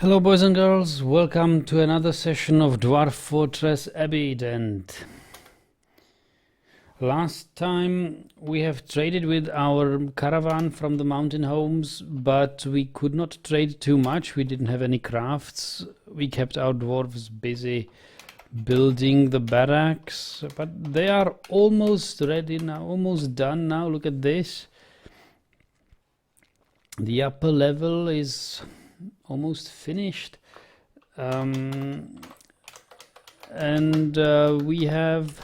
Hello boys and girls, welcome to another session of Dwarf Fortress Abbeydent. Last time we have traded with our caravan from the mountain homes, but we could not trade too much. We didn't have any crafts. We kept our dwarves busy building the barracks, but they are almost ready now, almost done now. Look at this. The upper level is almost finished, and we have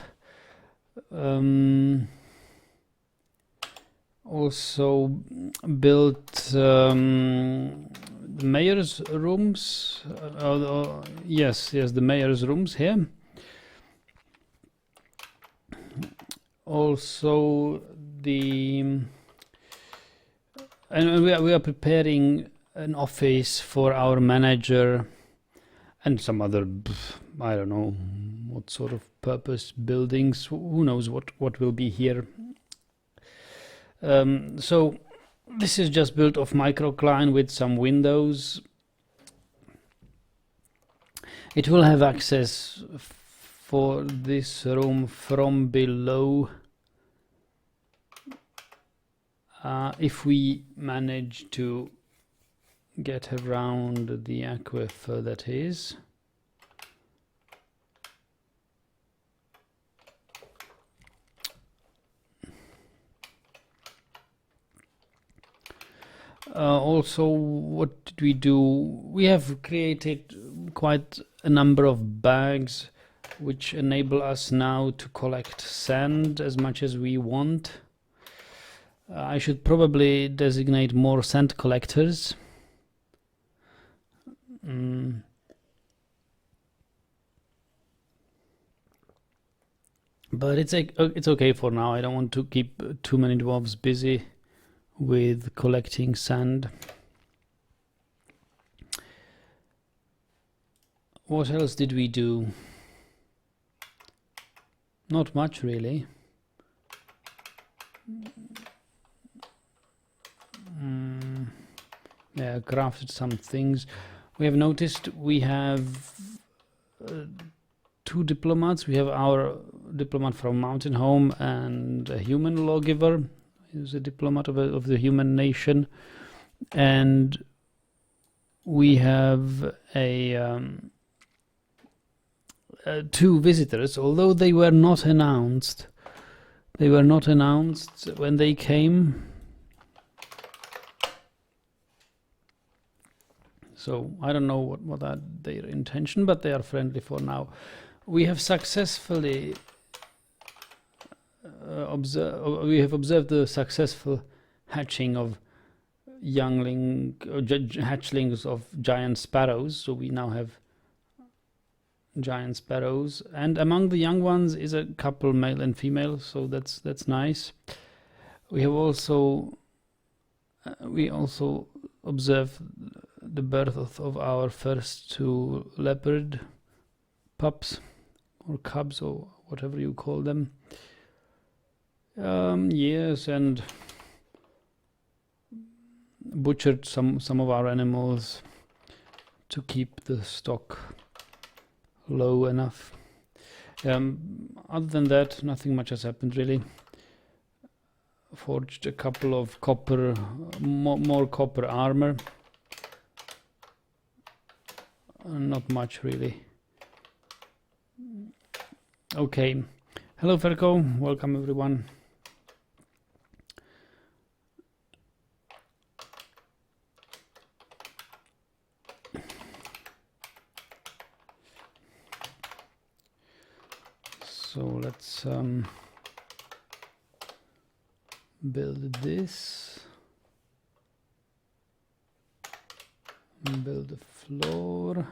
also built the mayor's rooms. Yes, the mayor's rooms here. Also and we are preparing an office for our manager and some other, I don't know what sort of purpose buildings. Who knows what will be here. So this is just built of microcline with some windows. It will have access for this room from below. If we manage to get around the aquifer, that is. Also, what did we do? We have created quite a number of bags which enable us now to collect sand as much as we want. I should probably designate more sand collectors. But it's okay for now. I don't want to keep too many dwarves busy with collecting sand. What else did we do? Not much really. Yeah, crafted some things. We have noticed we have two diplomats. We have our diplomat from Mountain Home and a human lawgiver. He's a diplomat of the human nation. And we have two visitors, although they were not announced. They were not announced when they came. So I don't know what are their intention, but they are friendly for now. We have successfully observed the successful hatching of hatchlings of giant sparrows. So we now have giant sparrows, and among the young ones is a couple, male and female. So that's nice. We have also observed the birth of our first two leopard pups or cubs or whatever you call them. Yes, and butchered some of our animals to keep the stock low enough. Other than that, nothing much has happened really. Forged a couple of copper, more copper armor. Not much really. Okay, hello Ferko, welcome everyone. So let's build this. Build the floor.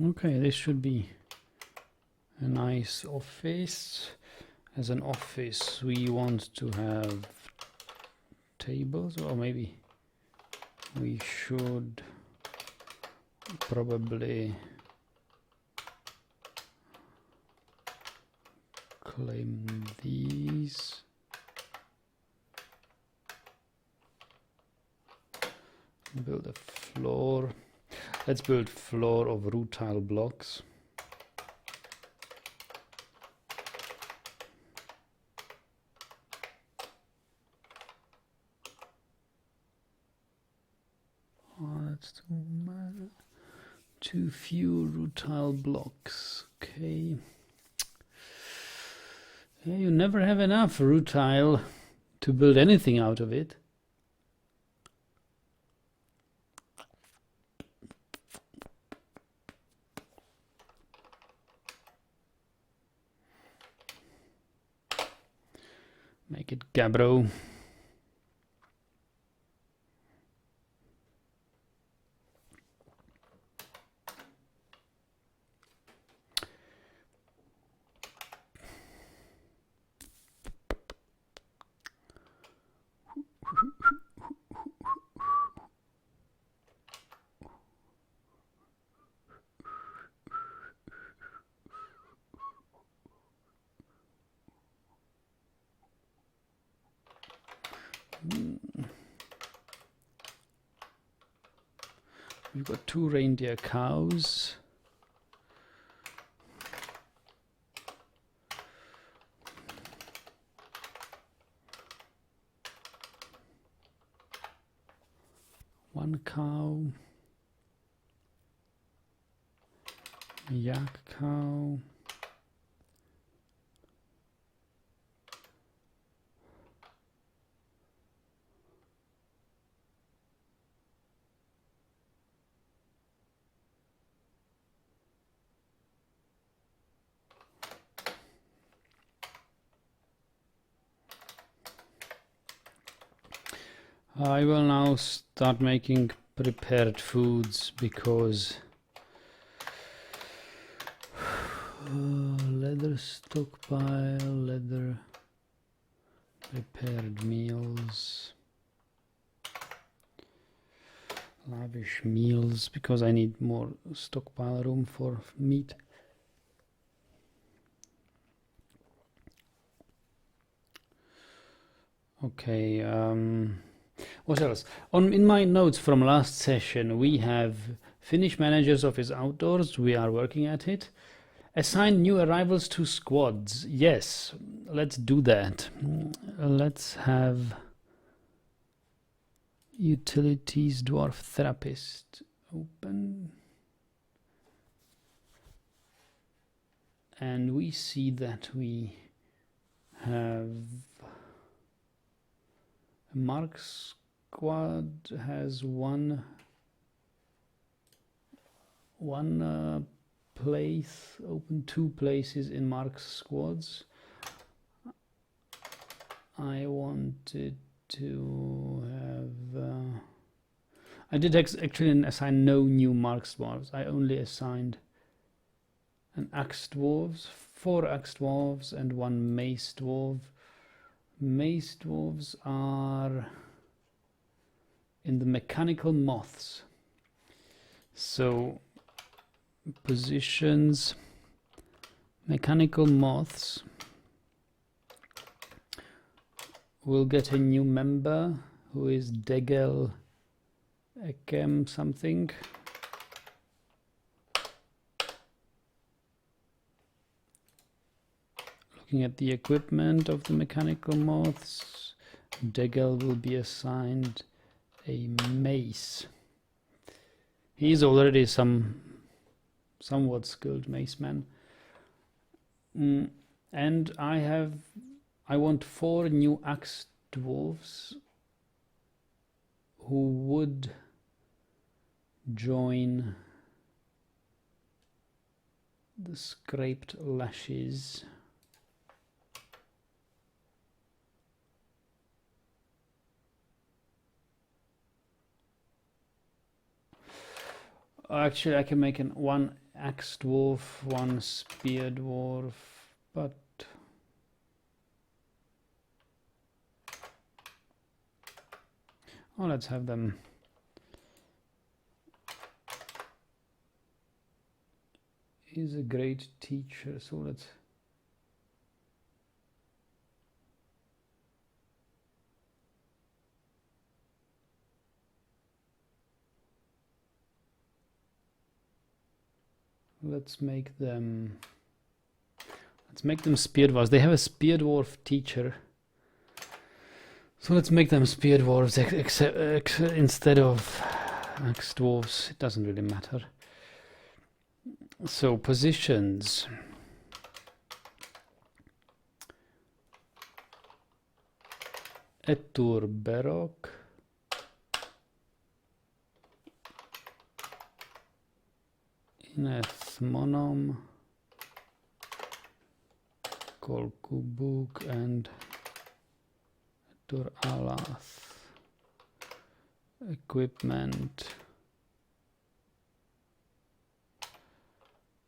Okay, this should be a nice office. As an office, we want to have tables, or maybe we should probably claim these. Build a floor. Let's build floor of rutile blocks. Oh, that's too few rutile blocks. Okay. Yeah, you never have enough rutile to build anything out of it. Make it gabbro. We've got 2 reindeer cows. One cow. A yak cow. I will now start making prepared foods because leather stockpile, leather prepared meals, lavish meals, because I need more stockpile room for meat. Okay, what else? In my notes from last session, we have finish managers office outdoors. We are working at it. Assign new arrivals to squads. Yes, let's do that. Let's have utilities dwarf therapist open. And we see that we have Mark squad has one place open, 2 places in Mark's squads. I wanted to have I did actually assign no new Mark's dwarves. I only assigned an axe dwarves, 4 axe dwarves and 1 mace dwarf. Mace dwarves are in the mechanical moths. So positions, mechanical moths will get a new member who is Degel Ekem something. Looking at the equipment of the mechanical moths, Degel will be assigned a mace. He is already somewhat skilled mace man. And I want 4 new axe dwarves who would join the scraped lashes. Actually, I can make one axe dwarf, one spear dwarf, but oh, let's have them. He's a great teacher, so let's make them spear dwarves. They have a spear dwarf teacher, so let's make them spear dwarves instead of axe dwarves. It doesn't really matter. So positions. Etur Berok. Ineth Monom. Kolkubuk and Etur Alath. Equipment.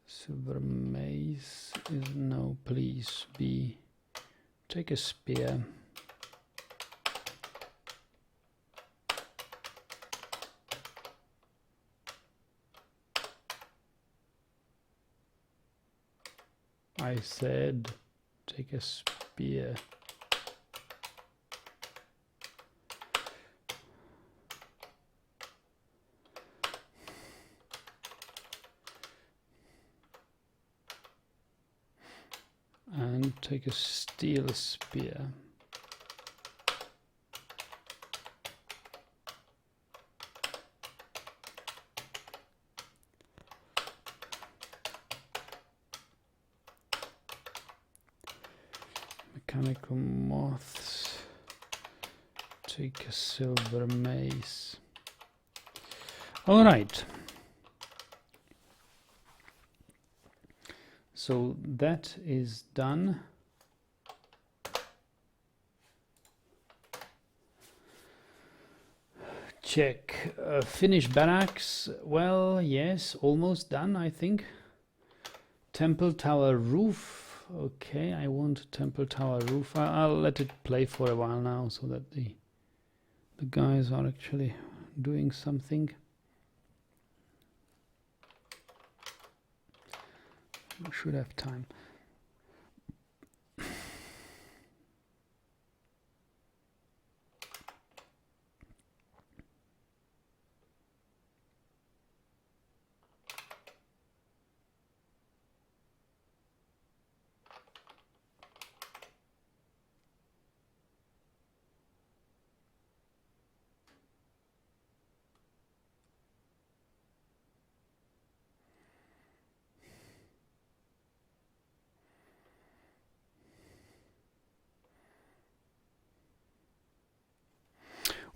Silver mace is no, please be. Take a spear. I said take a spear. And take a steel spear. Mechanical moths. Take a silver mace. All right. So that is done. Check. Finish barracks. Well, yes, almost done, I think. Temple tower roof. Okay, I want temple tower roof. I'll let it play for a while now so that the guys are actually doing something. We should have time.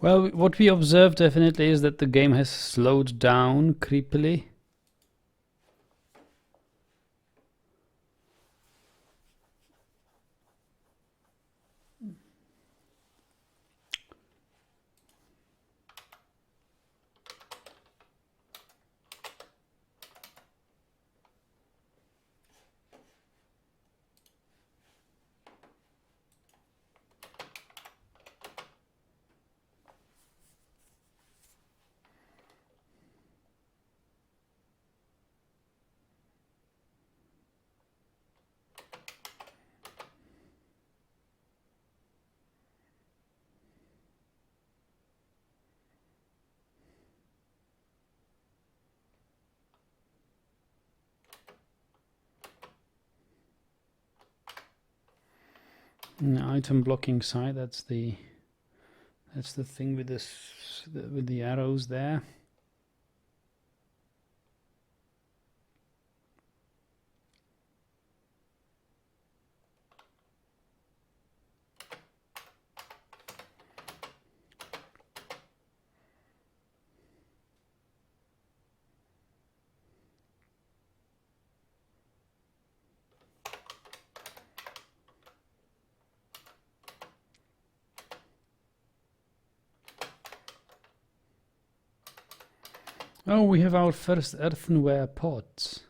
Well, what we observed definitely is that the game has slowed down creepily. Item blocking side, that's the thing with this with the arrows there. Oh, we have our first earthenware pots.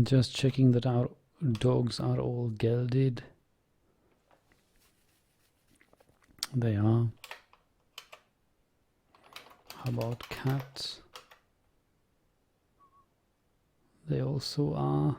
Just checking that our dogs are all gelded. They are. How about cats? They also are.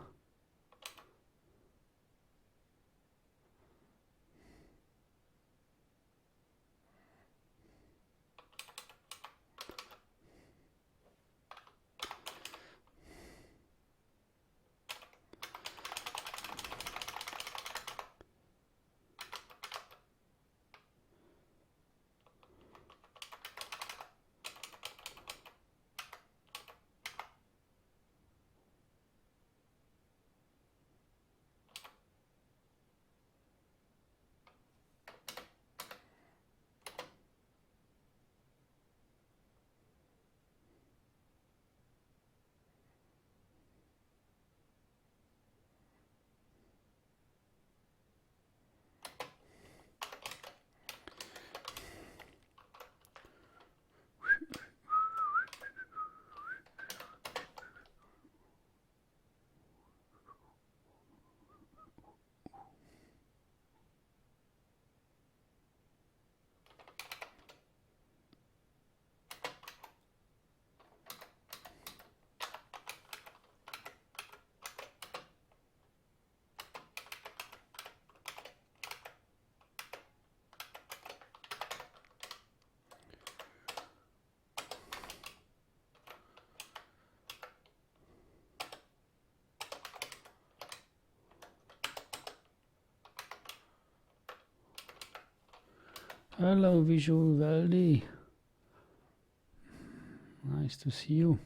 Hello, Visual Valdi. Nice to see you.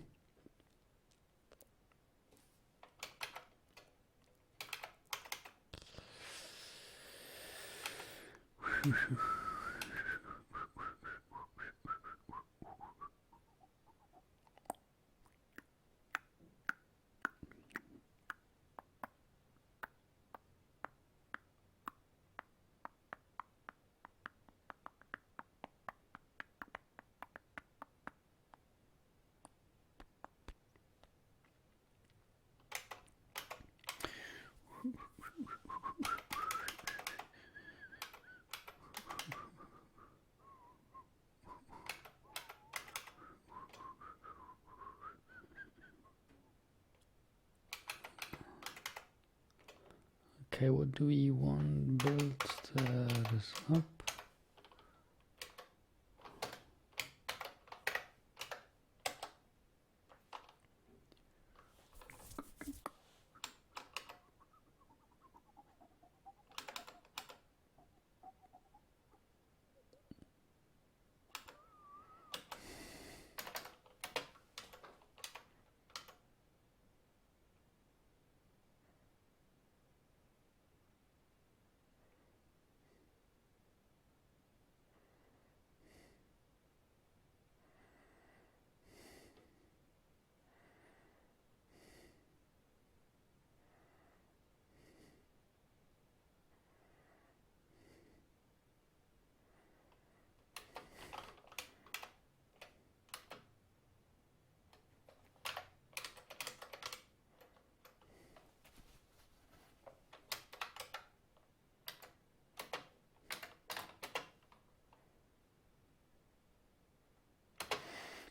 Okay, what do we want? Build this up.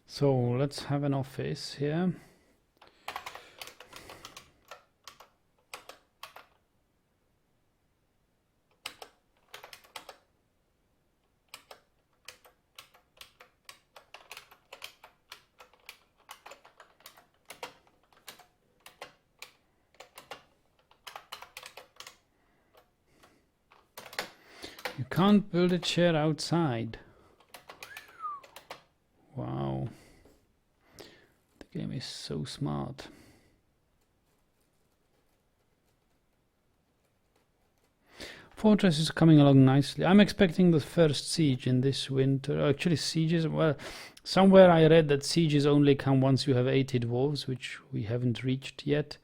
So let's have an office here. You can't build a chair outside. Wow. The game is so smart. Fortress is coming along nicely. I'm expecting the first siege in this winter. Actually, sieges, well, somewhere I read that sieges only come once you have 80 dwarves, which we haven't reached yet.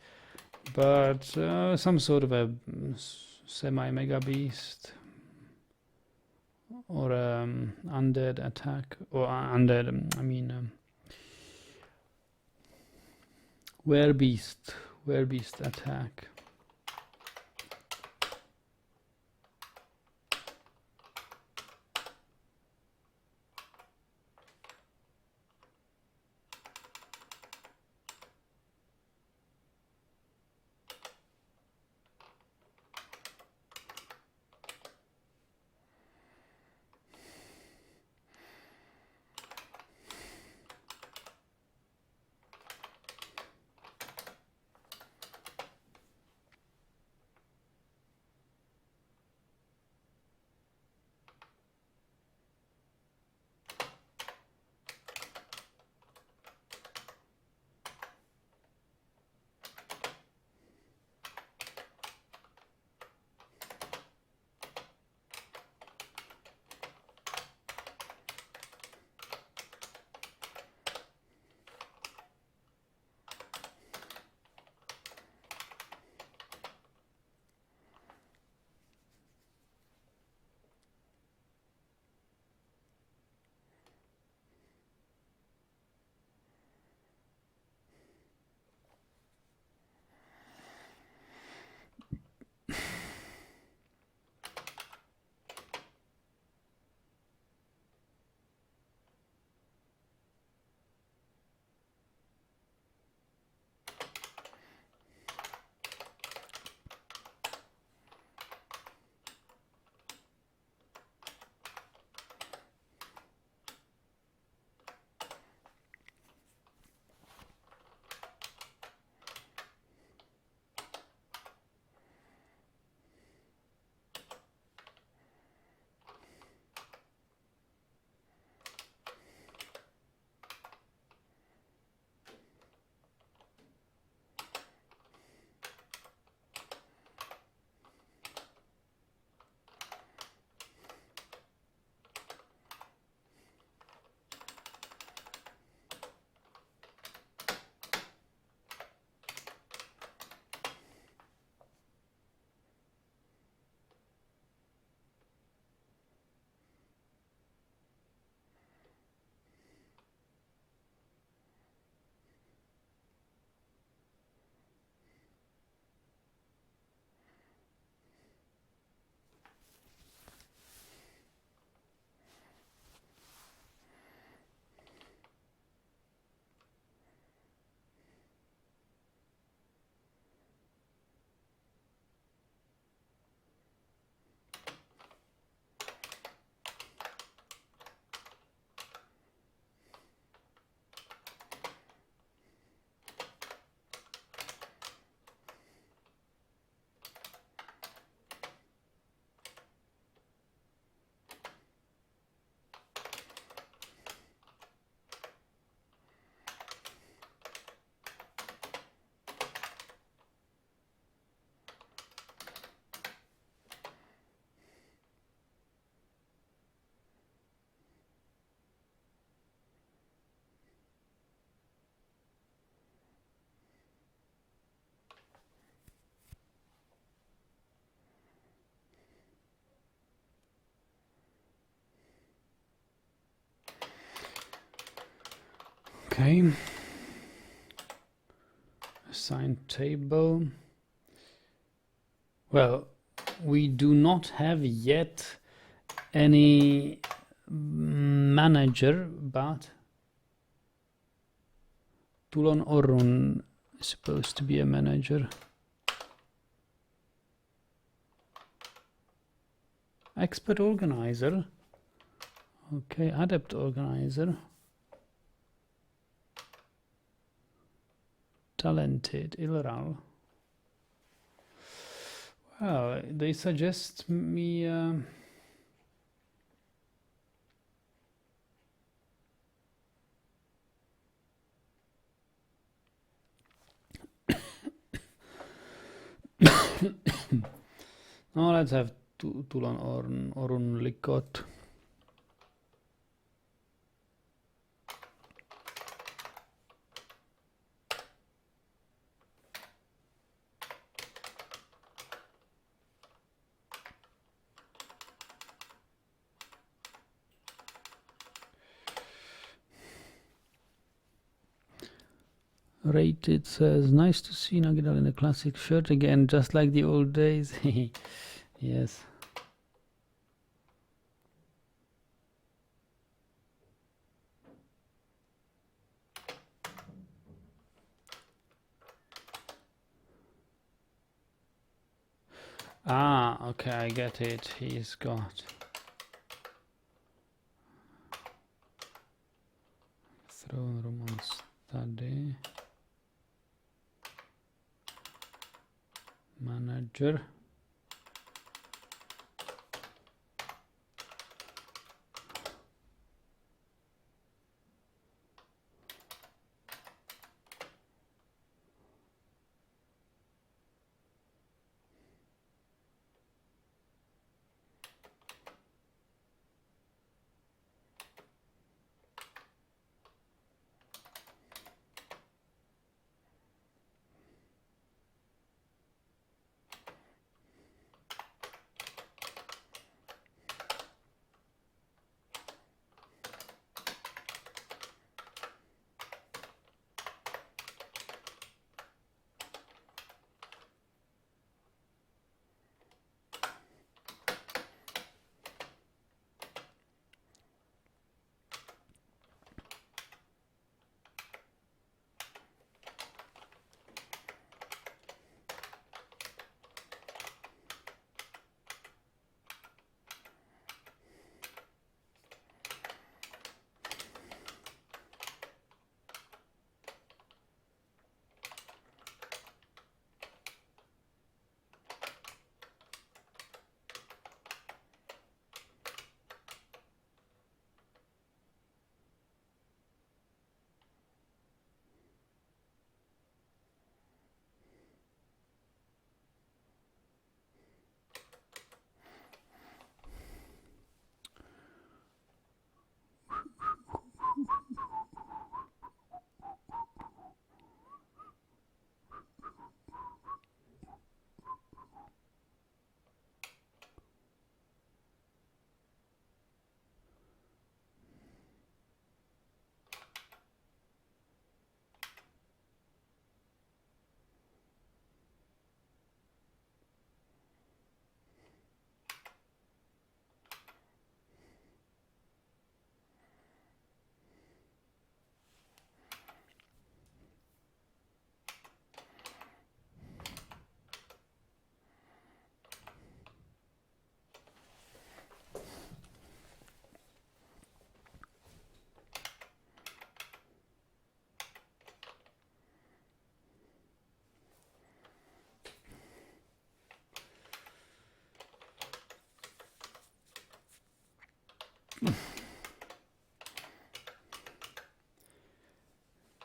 But some sort of a semi-mega beast or undead attack, or undead, Werebeast Werebeast attack. Okay. Assign table. Well, we do not have yet any manager, but Tulon Orun is supposed to be a manager. Expert organizer. Okay, adept organizer. Talented, Ilral. Well, they suggest me no, let's have Tulon Orun Likot. Rated says, nice to see Nagidal in a classic shirt again, just like the old days. Yes. Ah, okay, I get it. He's got throne room on study. Manager.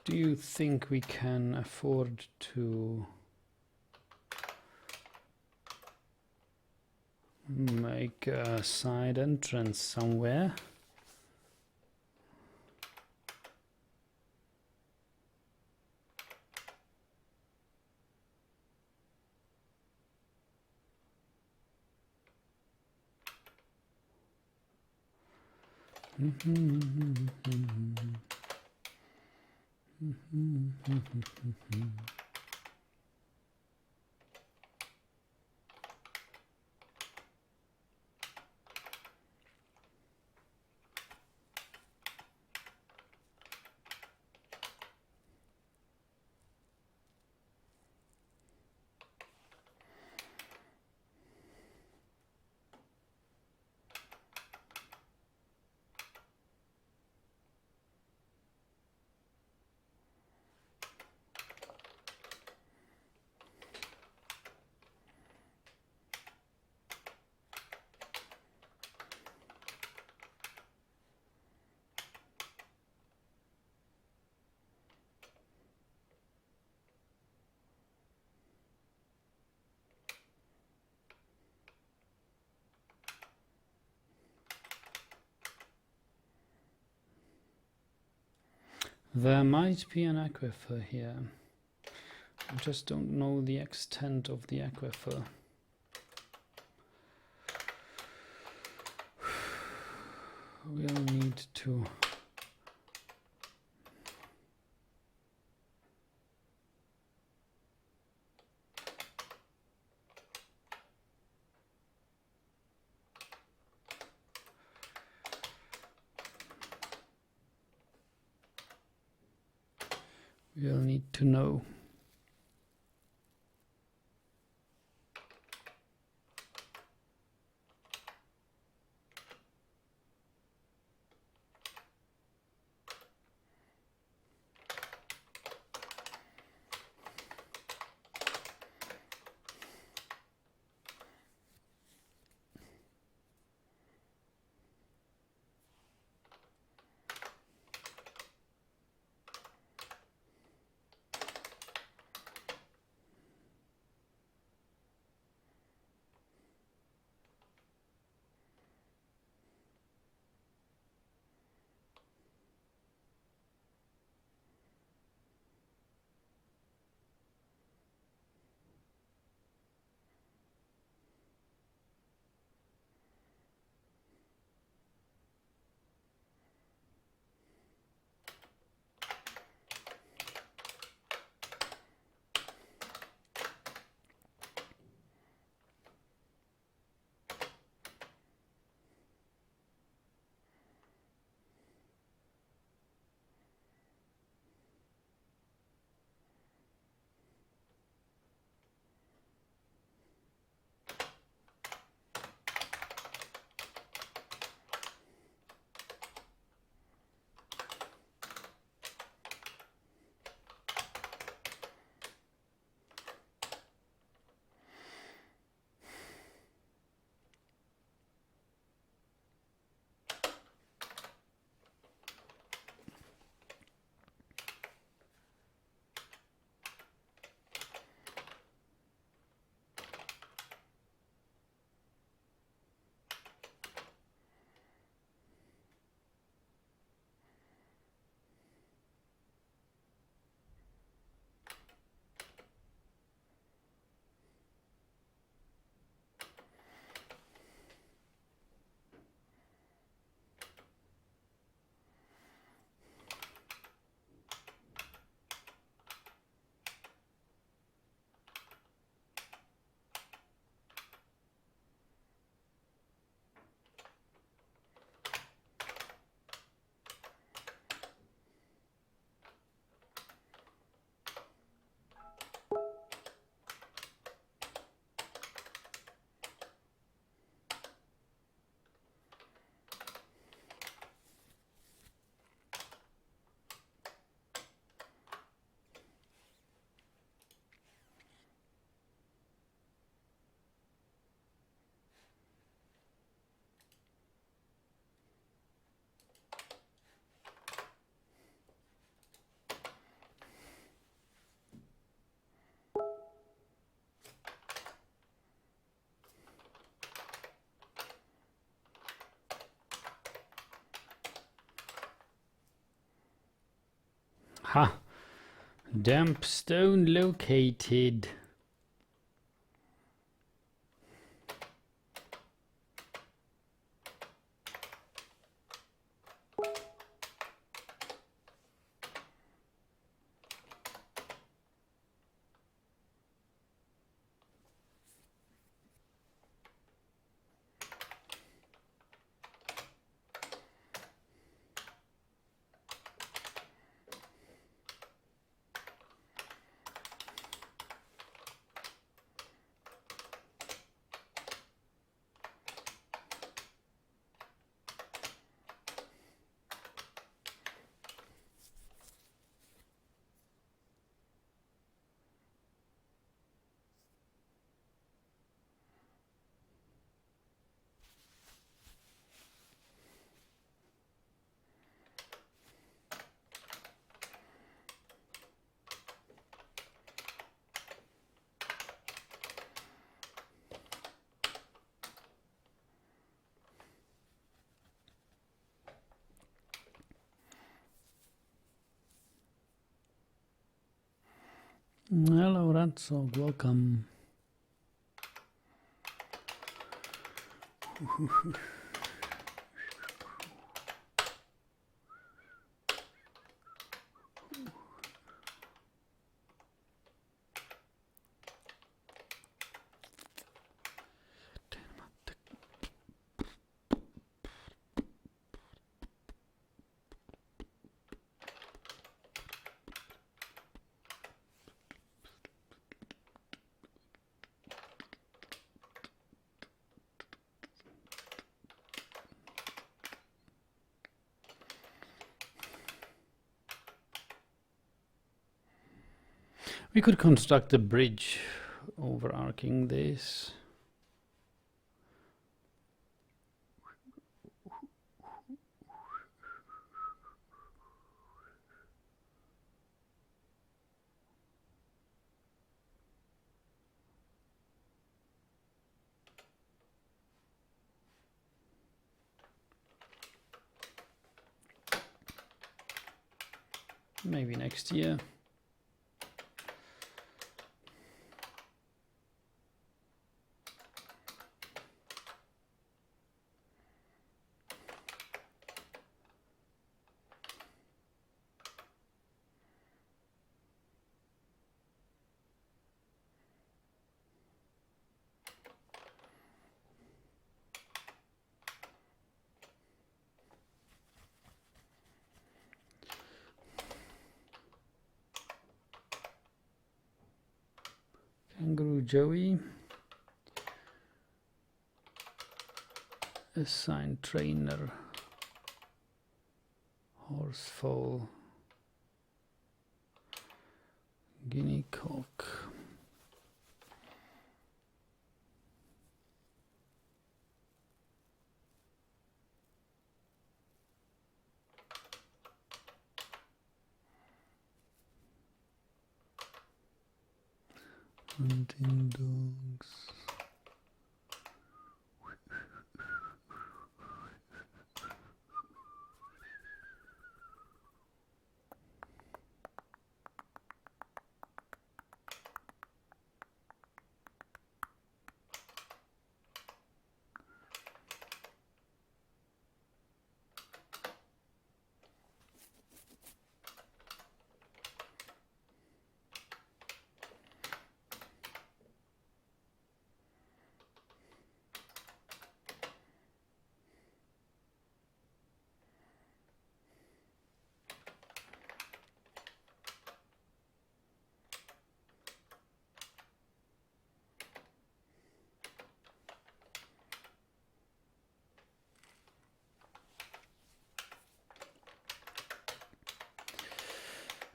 Do you think we can afford to make a side entrance somewhere? There might be an aquifer here. I just don't know the extent of the aquifer. We'll need to You'll need to know. Ha! Damp stone located. Hello, Ratzog, welcome. We could construct a bridge overarching this. Maybe next year. Kangaroo Joey. Assign trainer. Horse foal. Guinea cock. Hunting dogs.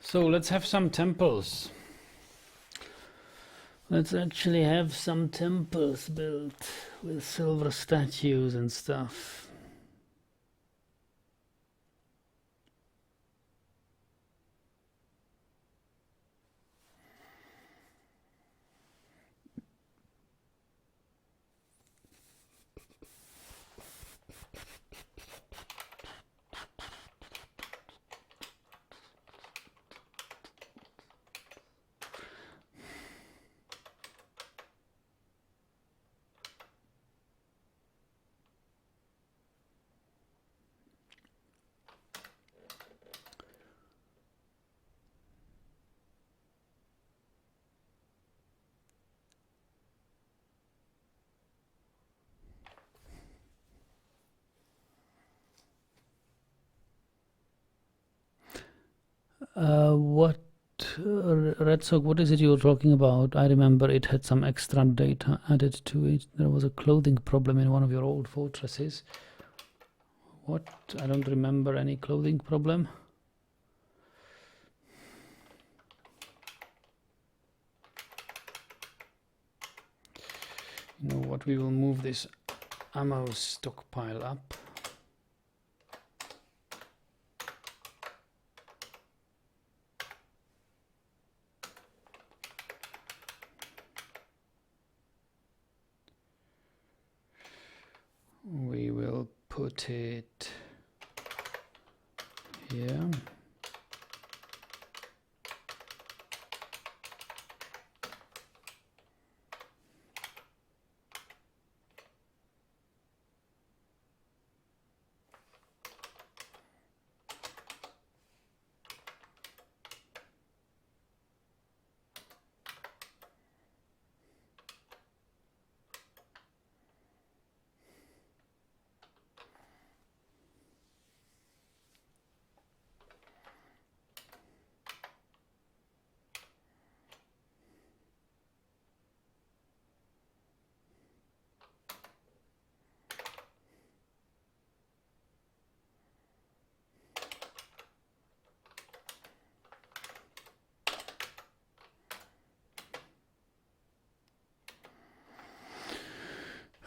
So let's have some temples. Let's actually have some temples built with silver statues and stuff. What Red Sock, what is it you're talking about? I remember it had some extra data added to it. There was a clothing problem in one of your old fortresses. What? I don't remember any clothing problem. You know what? We will move this ammo stockpile up. We will put it here.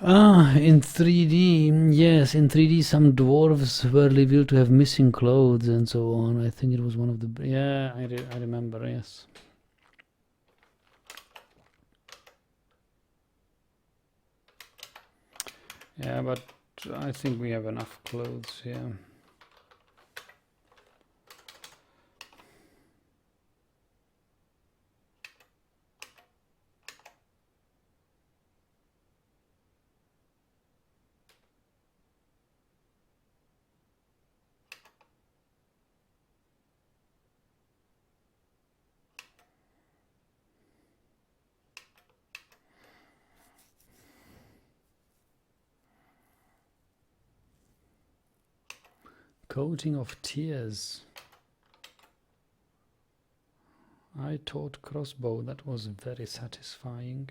Ah, in 3D, yes, in 3D some dwarves were revealed to have missing clothes and so on. I think it was one of the... Yeah, I remember, yes. Yeah, but I think we have enough clothes here. Coating of tears. I taught crossbow. That was very satisfying.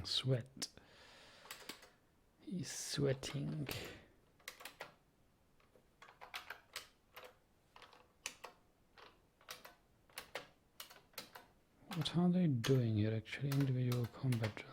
Sweat. He's sweating. What are they doing here actually? Individual combat drill.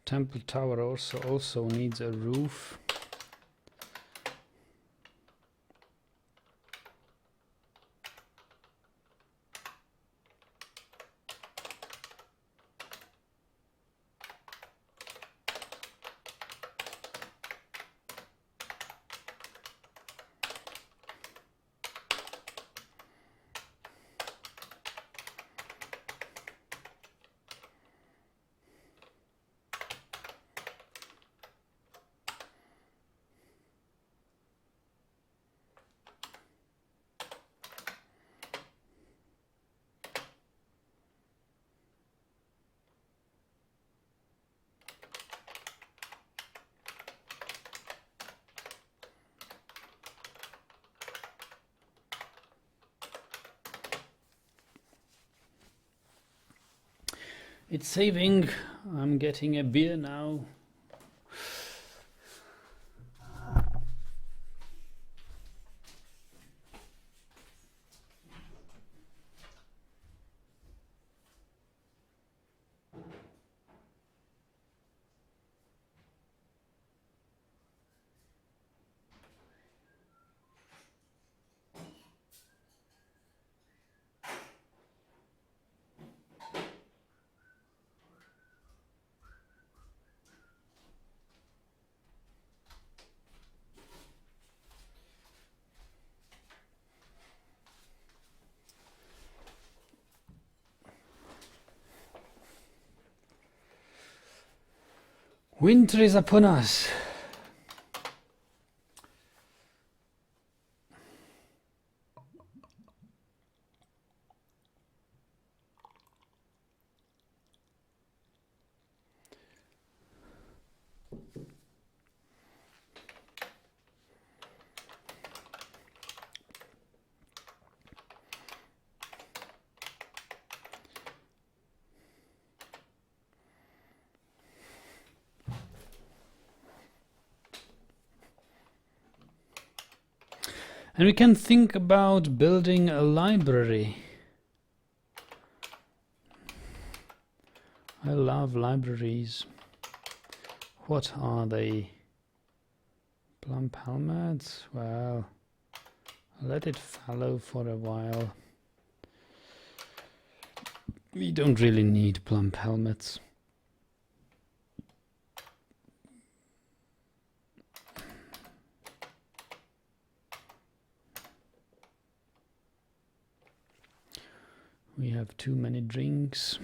Temple tower also needs a roof. It's saving. I'm getting a beer now. Winter is upon us. And we can think about building a library. I love libraries. What are they? Plum helmets? Well, let it fallow for a while. We don't really need plum helmets. We have too many drinks.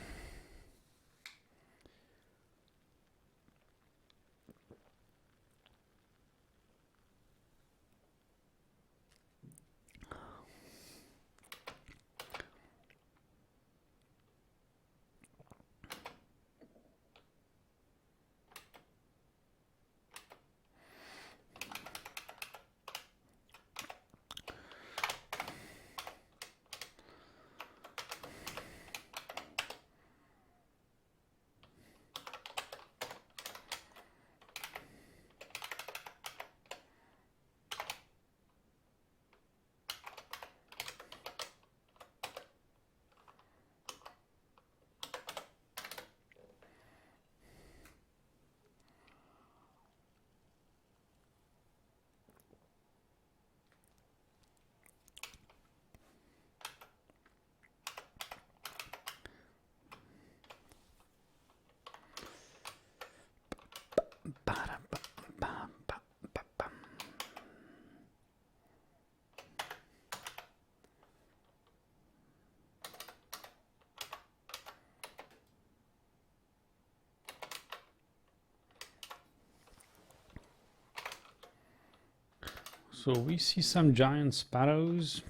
So we see some giant sparrows.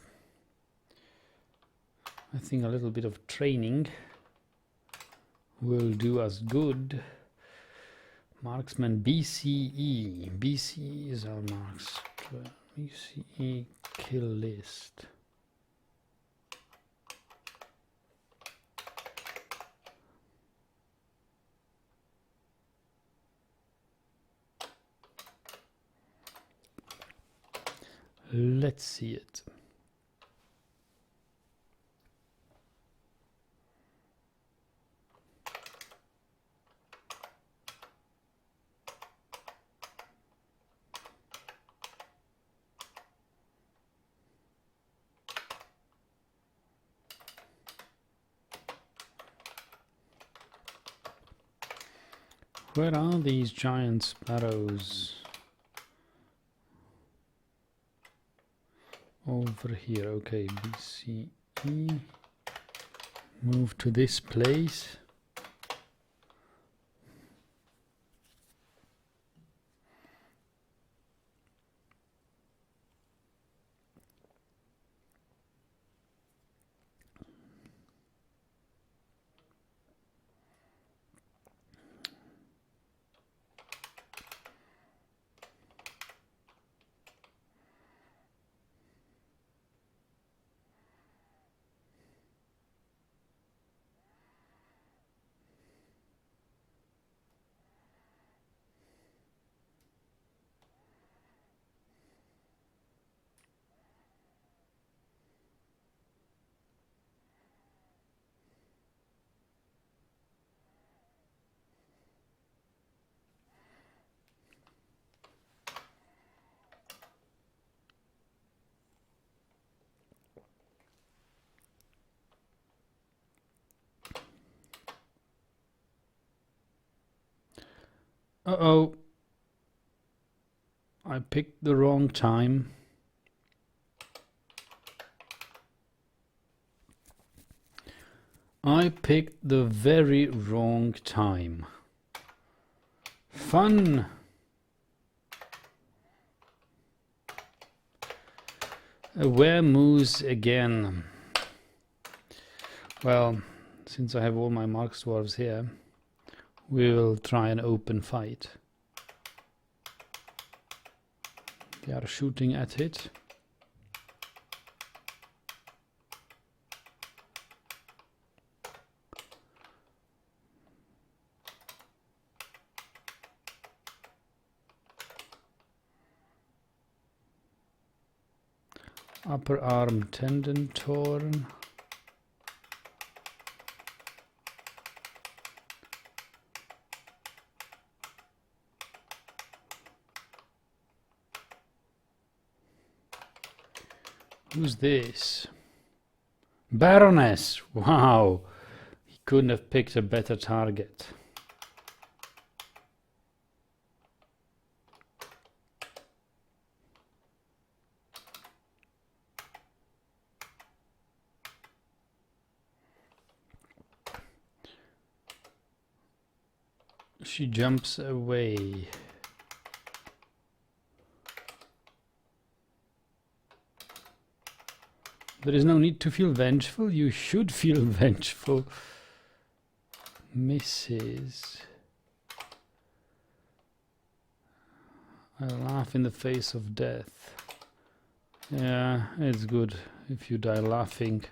I think a little bit of training will do us good. Marksman BCE. BCE is our marks. BCE kill list. Let's see it. Where are these giant sparrows? Over here, okay, BCE. Move to this place. Uh-oh. I picked the wrong time. I picked the very wrong time. Fun! A Weremoose again. Well, since I have all my Mark Dwarves here, we will try an open fight. They are shooting at it. Upper arm tendon torn. Who's this? Baroness! Wow! He couldn't have picked a better target. She jumps away. There is no need to feel vengeful. You should feel vengeful. Misses. I laugh in the face of death. Yeah, it's good if you die laughing.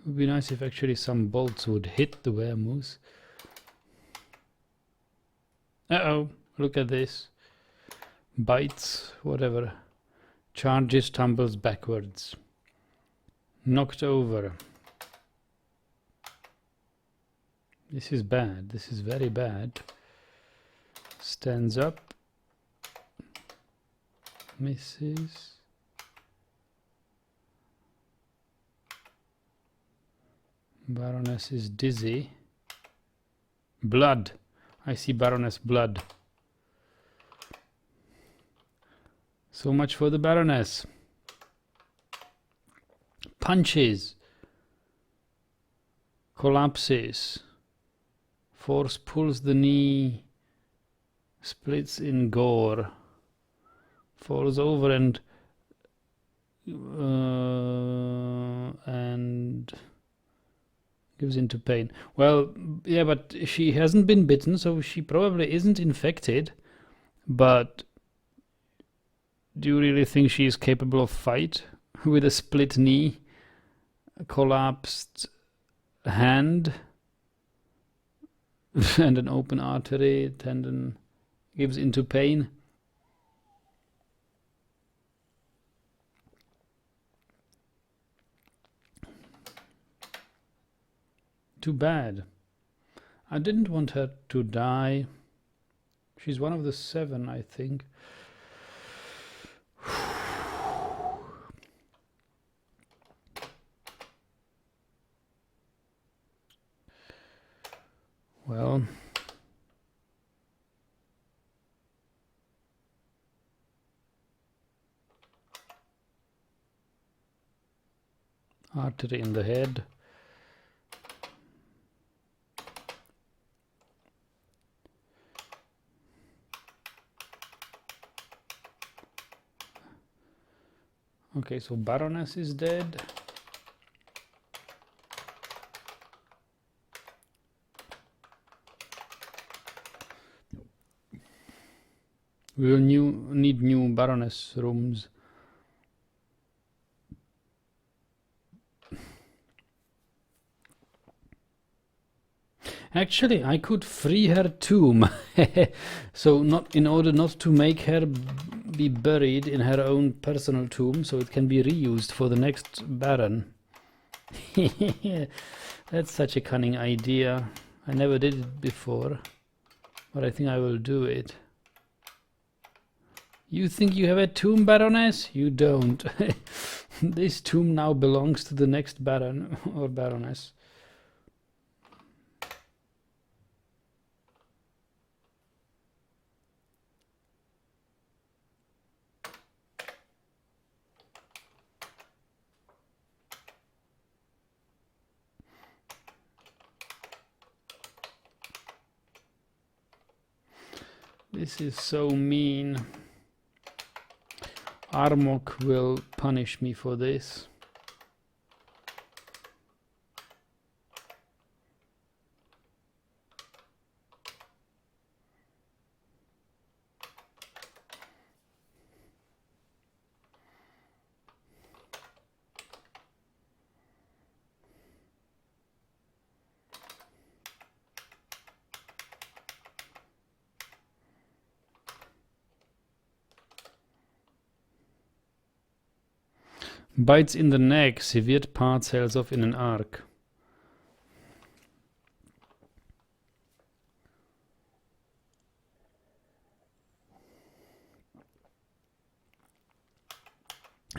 It would be nice if actually some bolts would hit the Weremoose. Uh-oh, look at this. Bites, whatever. Charges, tumbles backwards. Knocked over. This is bad. This is very bad. Stands up. Misses. Baroness is dizzy. Blood. I see Baroness blood. So much for the Baroness. Punches. Collapses. Force pulls the knee. Splits in gore. Falls over and gives into pain. Well, yeah, but she hasn't been bitten, so she probably isn't infected. But do you really think she is capable of fight with a split knee, a collapsed hand, and an open artery tendon gives into pain? Too bad. I didn't want her to die. She's one of the 7, I think. Well, artery in the head. Okay, so Baroness is dead. We will need new Baroness rooms. Actually, I could free her tomb. So not in order not to make her be buried in her own personal tomb, so it can be reused for the next Baron. That's such a cunning idea. I never did it before, but I think I will do it. You think you have a tomb, Baroness? You don't. This tomb now belongs to the next Baron or Baroness. This is so mean. Armok will punish me for this. Bites in the neck, severed part sells off in an arc.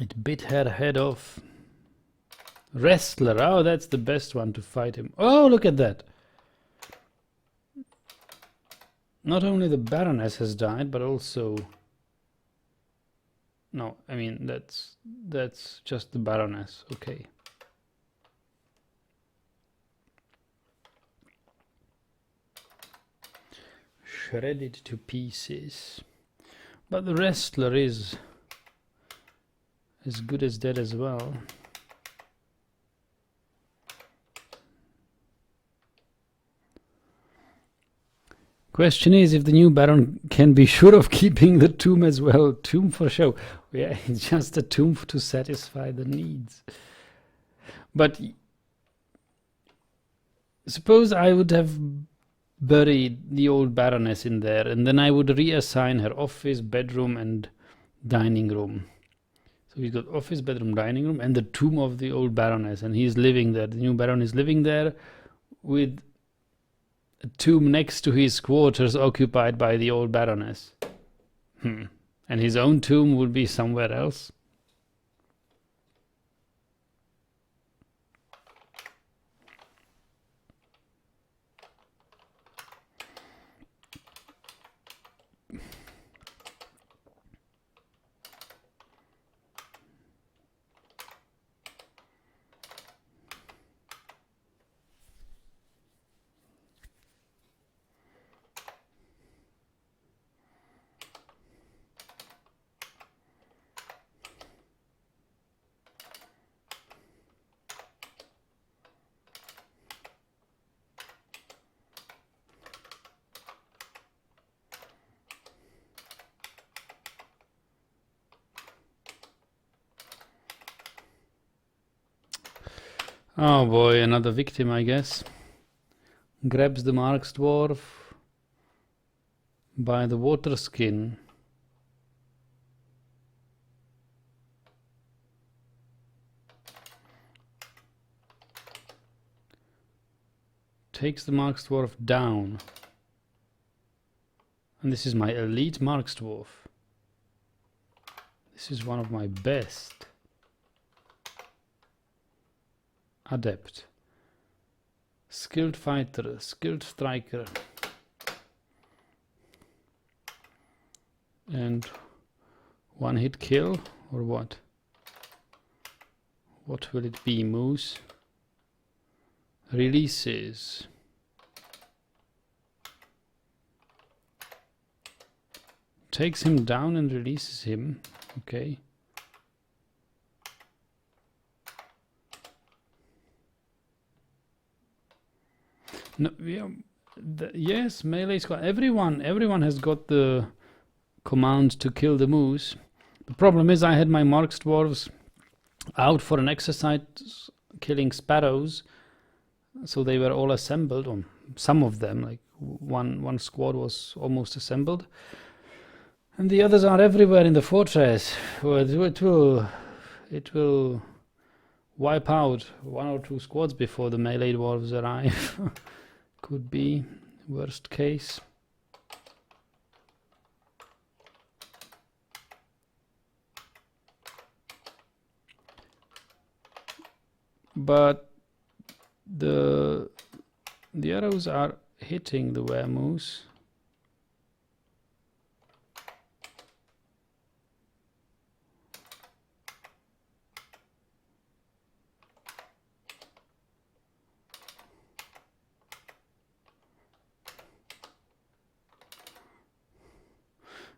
It bit her head off. Wrestler, oh, that's the best one to fight him. Oh, look at that. Not only the Baroness has died, but also... No, I mean, that's just the Baroness, okay. Shredded to pieces. But the wrestler is as good as dead as well. Question is if the new Baron can be sure of keeping the tomb as well. Tomb for show. Yeah, it's just a tomb to satisfy the needs. But suppose I would have buried the old Baroness in there, and then I would reassign her office, bedroom, and dining room. So he's got office, bedroom, dining room, and the tomb of the old Baroness, and he's living there. The new Baron is living there with a tomb next to his quarters occupied by the old Baroness. And his own tomb would be somewhere else. Oh boy, another victim, I guess. Grabs the Marks Dwarf by the water skin. Takes the Marks Dwarf down. And this is my elite Marks Dwarf. This is one of my best. Adept. Skilled fighter, skilled striker. And one hit kill, or what? What will it be, Moose? Releases. Takes him down and releases him. Okay. No, yeah, yes, melee squad. Everyone has got the command to kill the moose. The problem is I had my Marks Dwarves out for an exercise killing sparrows, so they were all assembled, or some of them, like one squad was almost assembled, and the others are everywhere in the fortress. Well, it will wipe out 1 or 2 squads before the melee dwarves arrive. Could be worst case. But the arrows are hitting the Weremoose.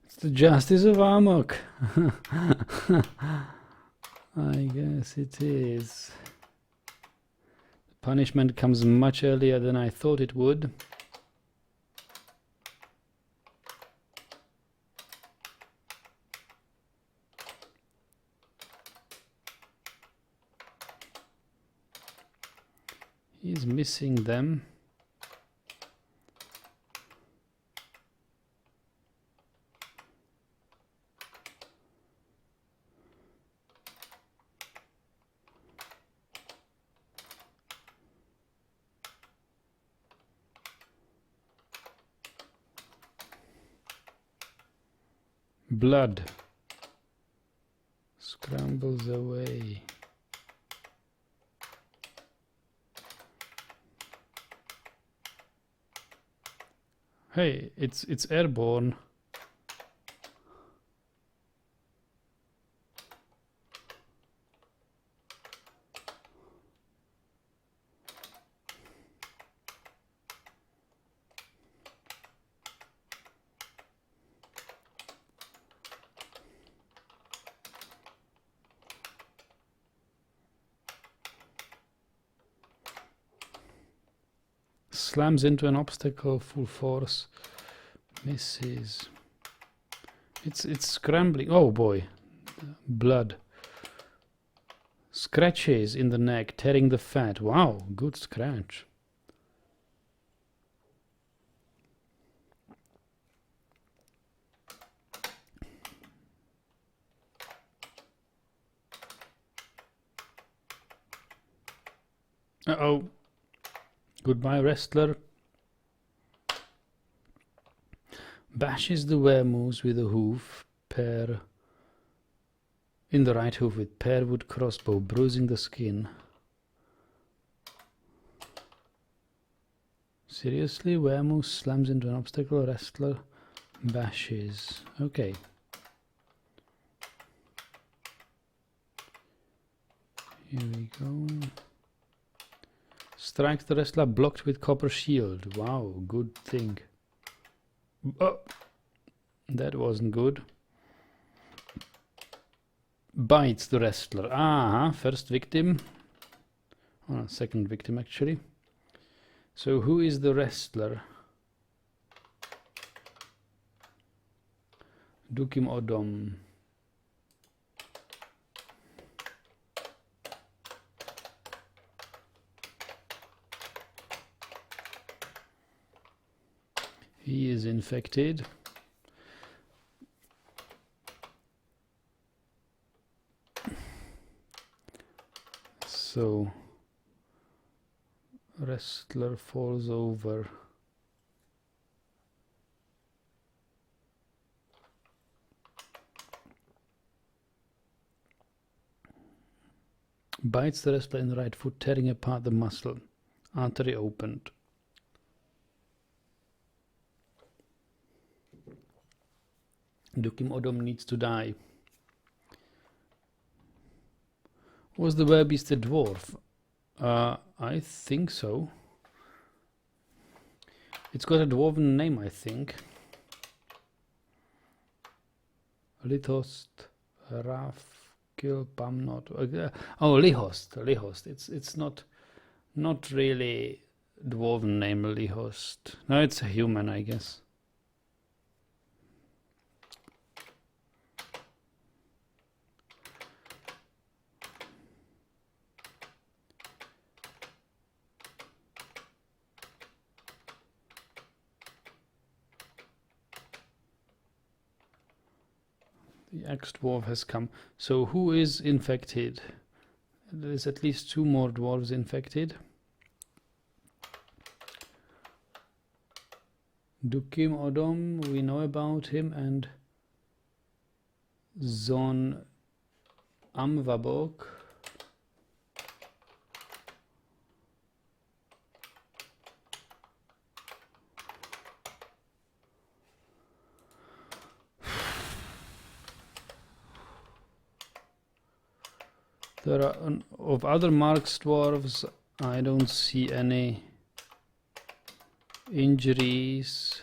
It's the justice of Amok. I guess it is. Punishment comes much earlier than I thought it would. He's missing them. Blood scrambles away. Hey, it's airborne. Slams into an obstacle full force. Misses. It's scrambling. Oh boy. Blood. Scratches in the neck, tearing the fat. Wow, good scratch. Uh-oh. Goodbye, wrestler. Bashes the Weremoose with a hoof, pair in the right hoof with pearwood crossbow, bruising the skin. Seriously, Weremoose slams into an obstacle, wrestler bashes. Okay. Here we go. Strikes the wrestler, blocked with copper shield. Wow, good thing. Oh, that wasn't good. Bites the wrestler. Ah, first victim. Oh, second victim actually. So who is the wrestler? Dukim Odom. He is infected. So wrestler falls over. Bites the wrestler in the right foot, tearing apart the muscle. Artery opened. Dukim Odom needs to die. Was the Werebeast a dwarf? I think so. It's got a dwarven name, I think. Lithost, Rafkil, Pamnot. Oh, Lihost. Lihost. It's not really dwarven name, Lihost. No, it's a human, I guess. The ex-dwarf has come. So who is infected? There's at least 2 more dwarves infected. Dukim Odom, we know about him, and Zon Amvabok. There are of other Marks dwarves, I don't see any injuries.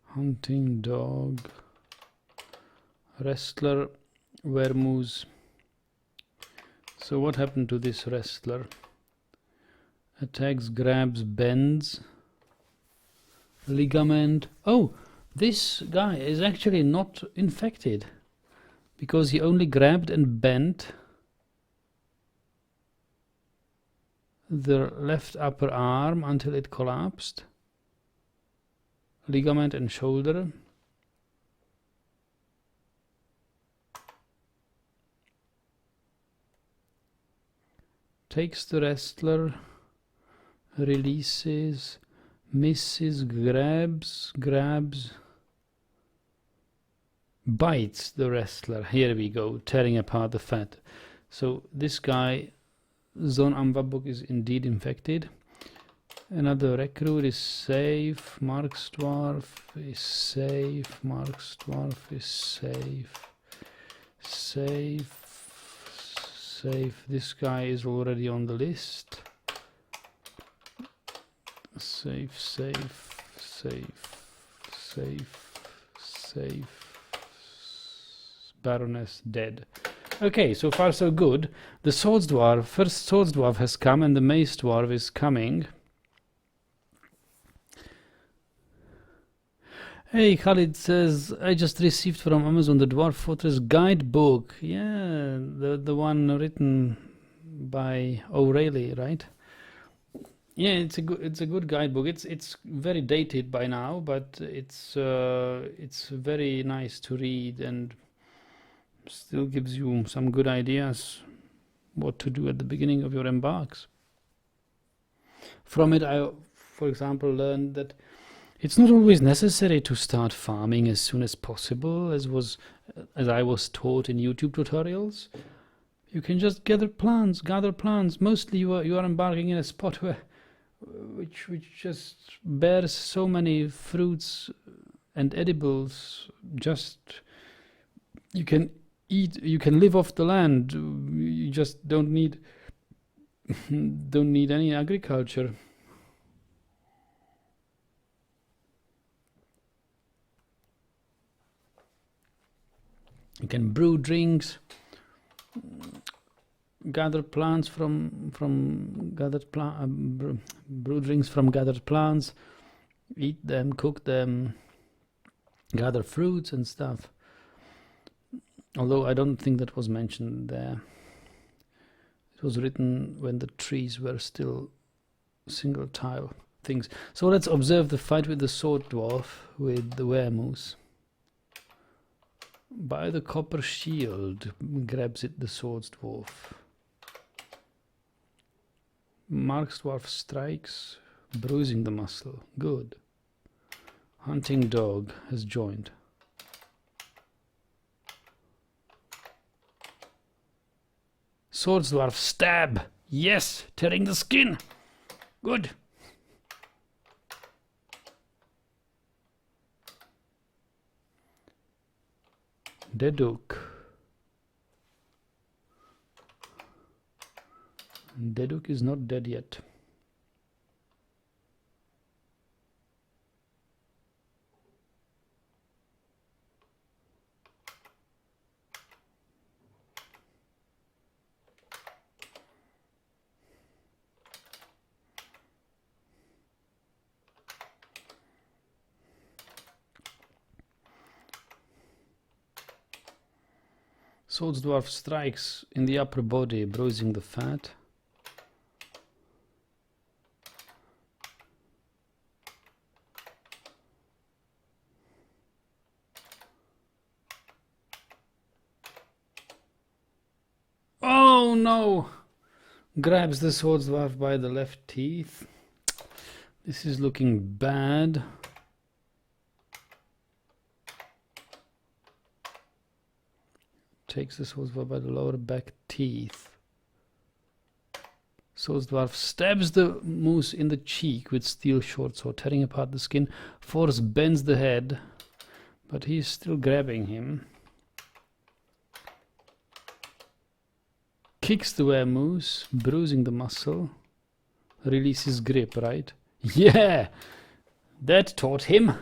Hunting dog, wrestler, Werebeast. So what happened to this wrestler? Attacks, grabs, bends. Ligament. Oh, this guy is actually not infected because he only grabbed and bent the left upper arm until it collapsed. Ligament and shoulder. Takes the wrestler, releases, misses, grabs, bites the wrestler. Here we go, tearing apart the fat. So this guy, Zon Amvabok, is indeed infected. Another recruit is safe. Marks Dwarf is safe. Marks Dwarf is safe. Safe. This guy is already on the list. Safe. Baroness dead. Okay, so far so good. The Swords Dwarf, first Swords Dwarf has come, and the Mace Dwarf is coming. Hey, Khalid says, I just received from Amazon the Dwarf Fortress guidebook. Yeah, the one written by O'Reilly, right? Yeah, it's a good guidebook. It's very dated by now, but it's very nice to read and still gives you some good ideas what to do at the beginning of your embarks. From it, I, for example, learned that it's not always necessary to start farming as soon as possible, as I was taught in YouTube tutorials. You can just gather plants. Mostly you are embarking in a spot which just bears so many fruits and edibles. Just you can eat, you can live off the land. You just don't need any agriculture. You can brew drinks, gather plants brew drinks from gathered plants, eat them, cook them, gather fruits and stuff. Although I don't think that was mentioned there. It was written when the trees were still single tile things. So let's observe the fight with the Sword Dwarf with the Werebeast. By the copper shield, grabs it the Swords Dwarf. Marks Dwarf strikes, bruising the muscle. Good. Hunting dog has joined. Swords Dwarf stab. Yes, tearing the skin. Good. Deduk. Deduk is not dead yet. Swords Dwarf strikes in the upper body, bruising the fat. no! Grabs the sword dwarf by the left teeth. This is looking bad. Takes the sword dwarf by the lower back teeth. Sword dwarf stabs the moose in the cheek with steel short sword, tearing apart the skin. Force bends the head, but he's still grabbing him. Kicks the moose, bruising the muscle. Releases grip, right? Yeah! That taught him!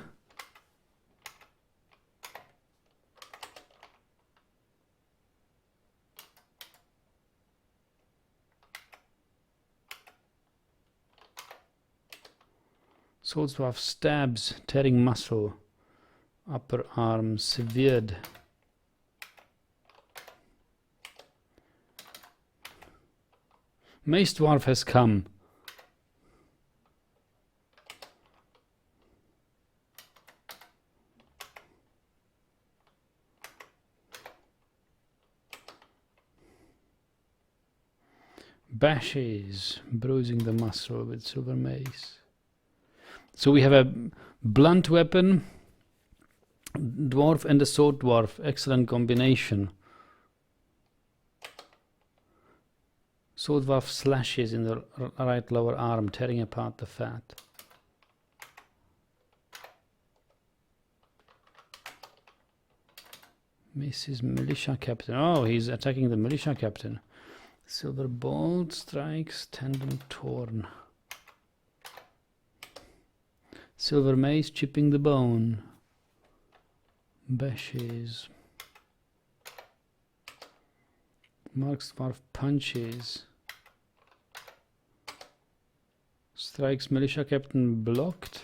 Sword dwarf stabs, tearing muscle. Upper arm severed. Mace dwarf has come. Bashes, bruising the muscle with silver mace. So we have a blunt weapon, dwarf and a sword dwarf. Excellent combination. Sword dwarf slashes in the right lower arm, tearing apart the fat. Misses militia captain. Oh, he's attacking the militia captain. Silver bolt strikes, tendon torn. Silver mace chipping the bone. Bashes. Marks dwarf punches. Strikes militia captain blocked.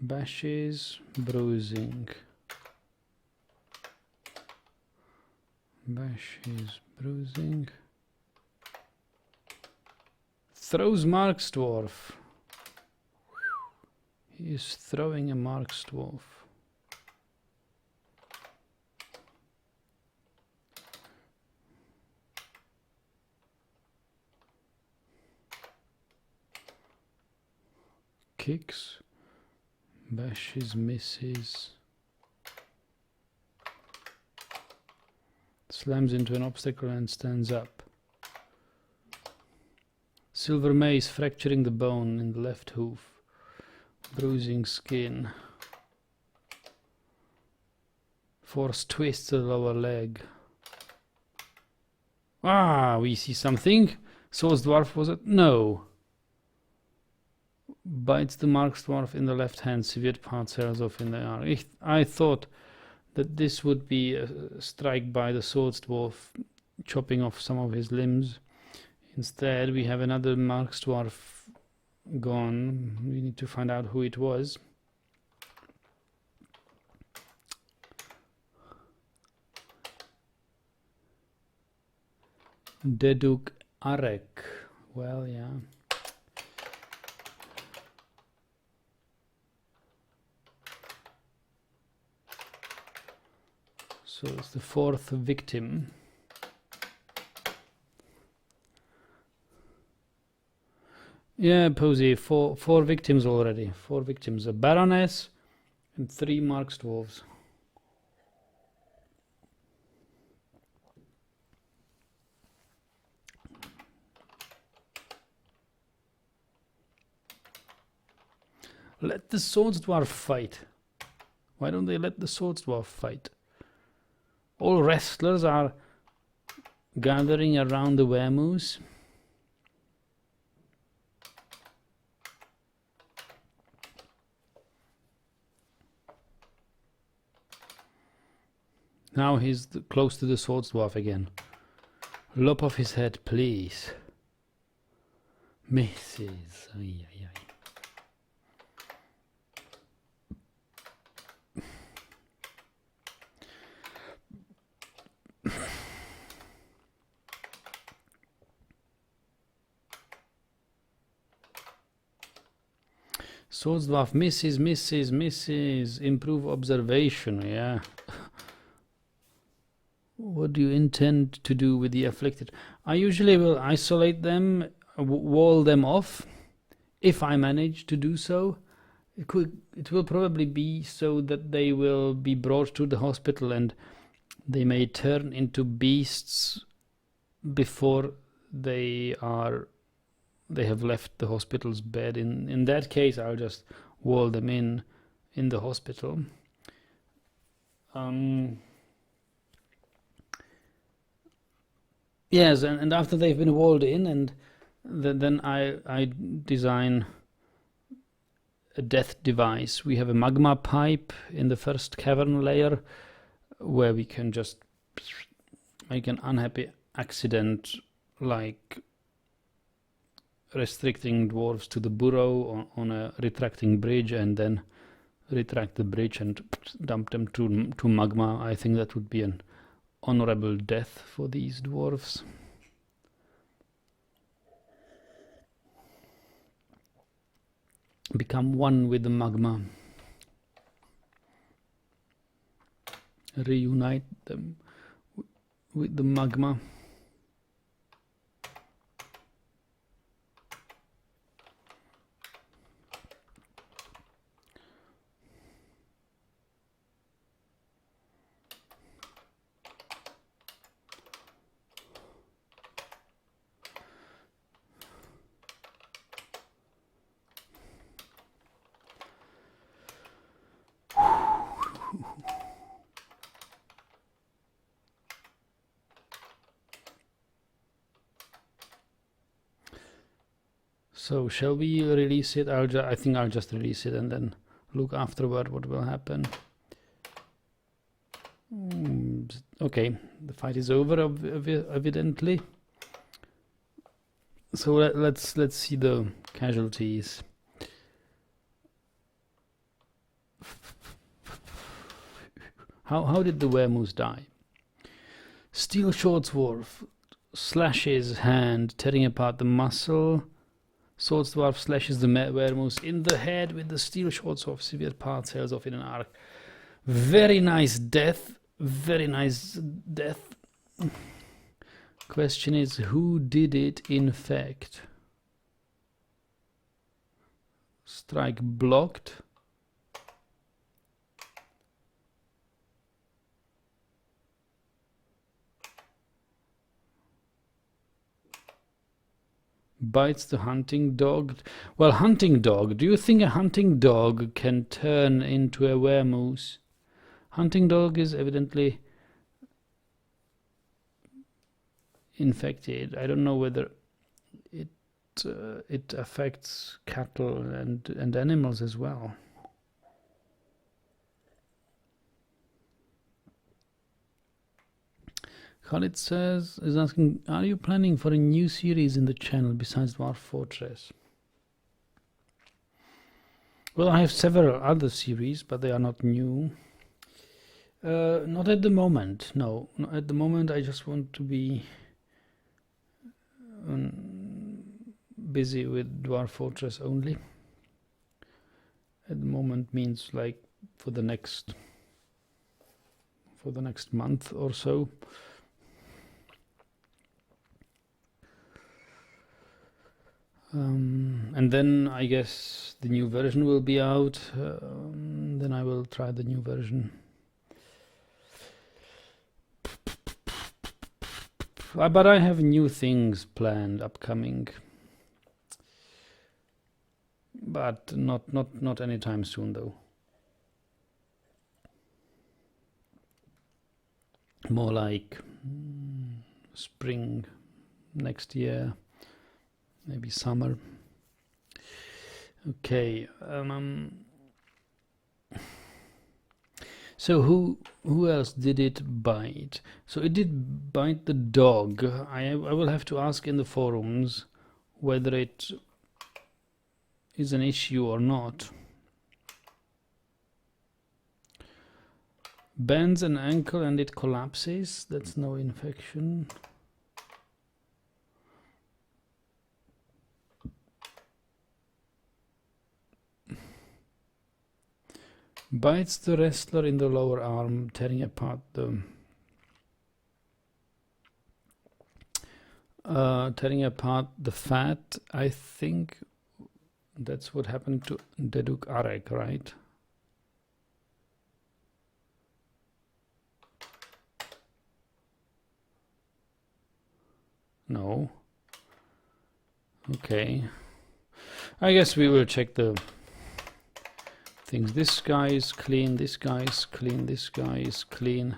Bashes, bruising. Bashes, bruising. Throws Marks dwarf. He is throwing a Marks dwarf. Kicks. Bashes, misses. Slams into an obstacle and stands up. Silver mace fracturing the bone in the left hoof. Bruising skin. Force twists the lower leg. Ah, we see something. Sword dwarf was it? No. Bites the Marks dwarf in the left hand. Severed part tears off in the arm. I thought that this would be a strike by the sword dwarf, chopping off some of his limbs. Instead, we have another Marks dwarf gone. We need to find out who it was. Deduk Arek. Well, yeah. So it's the fourth victim. Yeah, Posey, four victims already. 4 victims. A Baroness and 3 Marks dwarves. Let the Swords Dwarf fight. Why don't they let the Swords Dwarf fight? All wrestlers are gathering around the Weremoose. Now he's close to the Swords Dwarf again. Lop off his head, please. Misses. Ay, ay, ay. Swords Dwarf misses. Improve observation, yeah. What do you intend to do with the afflicted? I usually will isolate them, wall them off, if I manage to do so. It will probably be so that they will be brought to the hospital and they may turn into beasts before they have left the hospital's bed. In that case, I'll just wall them in the hospital. Yes, and after they've been walled in, and then I design a death device. We have a magma pipe in the first cavern layer where we can just make an unhappy accident, like restricting dwarves to the burrow on a retracting bridge, and then retract the bridge and dump them to magma. I think that would be an honorable death for these dwarves. Become one with the magma. Reunite them with the magma. So shall we release it? I think I'll just release it and then look afterward what will happen. Okay, the fight is over, evidently. So let's see the casualties. How did the Weremoose die? Steel short dwarf slashes hand, tearing apart the muscle. Sword Dwarf slashes the Weremoose in the head with the steel short sword. Severe part sails off in an arc. Very nice death. Very nice death. Question is, who did it infect? Strike blocked. Bites the hunting dog. Well, hunting dog. Do you think a hunting dog can turn into a Weremoose? Hunting dog is evidently infected. I don't know whether it affects cattle and animals as well. Khalid is asking, are you planning for a new series in the channel besides Dwarf Fortress? Well, I have several other series, but they are not new. Not at the moment, no. Not at the moment, I just want to be busy with Dwarf Fortress only. At the moment means like for the next month or so. And then I guess the new version will be out. Then I will try the new version. But I have new things planned, upcoming. But not anytime soon, though. More like spring next year. Maybe summer. Okay. So who else did it bite? So it did bite the dog. I will have to ask in the forums whether it is an issue or not. Bends an ankle and it collapses. That's no infection. Bites the wrestler in the lower arm, tearing apart the fat. I think that's what happened to Deduk Arek, right? No. Okay. I guess we will check the things. This guy is clean, this guy is clean, this guy is clean.